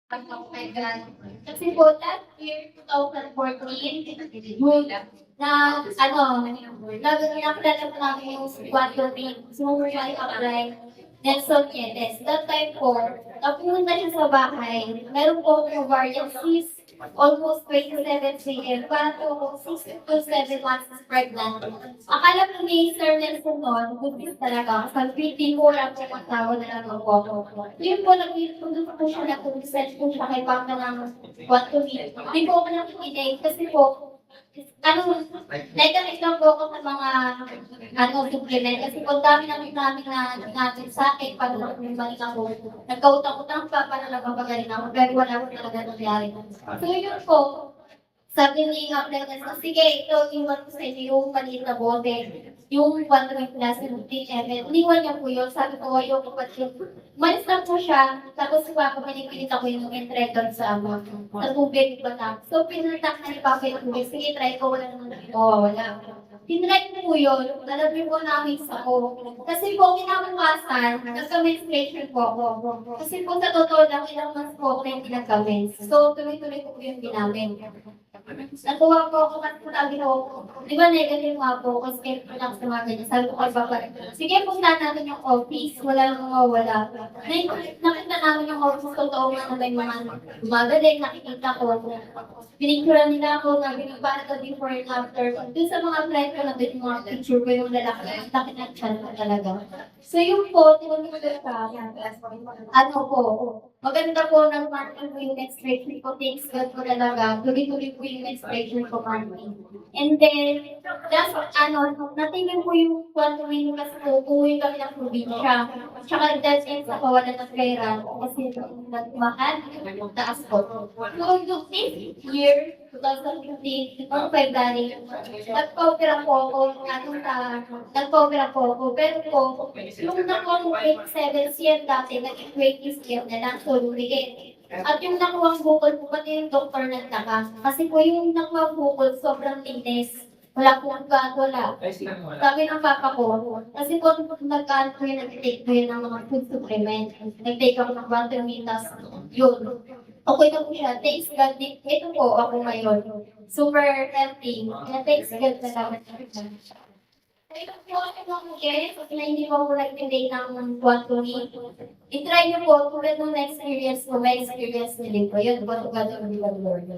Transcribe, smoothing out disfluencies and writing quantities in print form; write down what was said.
Kasi po last year, 2014, na ano, nakilala po namin yung Quantum Ring. So, may apply. Nelson Nieves. That time po, pumunta siya sa bahay. Meron po yung variances, almost 27 cm, para po 6 to 7 months pregnant. Akala ko ni Sir Nelson noon, buntis talaga. Sabi, hindi ko lang po magtawa na lang ako. Yun po, nag-iintundot po siya na kung research po siya kay Pangka ng Quantum Ring. Hindi po ako nakikinig kasi po, nagamit lang po ako sa mga supplement kasi kung dami namin na natin sa akin pag balik ako, nagkautang-utang pa para nagpapagaling ako pero wala ko talaga nangyari. So yun po, sabi ni Apletas, sige, ito iwan ko sa inyo yung maliit na bote, yung 1 plus and 15 ml. Iniwan niya po yun, sabi ko, ayoko pa yun. Malis lang po siya, tapos si Papa pinipilit ako yung entreton sa tubig ba na. So, pinuntak na ni Papa yung tubig, sige, try ko, wala naman wala. Tinry ko po yun, nalabi po namin sa ko. Kasi po, kinabukasan, nagka-menstruation po ako. Kasi po sa totoo lang, ilang months po ako na hindi nagka-mens. So, tuloy-tuloy po yung ginamit. Natuwa po ako kasi sabi ko, di ba negative nga po, kasi kayo lang sa mga ganyan. Sabi ko kay Papa, sige punta natin yung office, wala nang mawawala. Nakita namin yung office, totoo nga na may mga gumagaling, nakikita ko. Pinicturean nila ako, para ka before and after. Doon sa mga friend ko, nandun yung mga picture ko yung lalaki, ang laki ng chan ko talaga. So yung po, tinanong ko sa ano po, maganda po naman yung menstruation ko, thanks God ko talaga, tuloy-tuloy po yung menstruation ko kami. And then, just natingin po yung kwantumin kasi po, uwi kami ng probinsya. Tsaka that is sa kawalan ng pera, kasi nagmahal, taas po. So, this year, 2015, noong February, nagpa-opera po ako, nagpa-opera po ako, pero po, yung nakuha ko 27 cm dati, naging 20 cm na lang, so lumiit. At yung nakuha bukol po, pati yung doktor nagtaka. Kasi po yung nakuha bukol, sobrang linis. Wala po ang wala. Sabi ng papa ko, kasi po nagkaan ko yun, nag-take ko yun ng mga food supplement. Nag-take ako ng vitamins, yun. Okay na po siya. Thanks God. Ito po ako ngayon. Super healthy. Thanks God na naman. Ito po ako guys. Kasi na hindi po ako nag-intake ng quantum. I-try niyo po. Tulad ng experience ko, may experience nyo din po. Yun, God, God, God, Lord.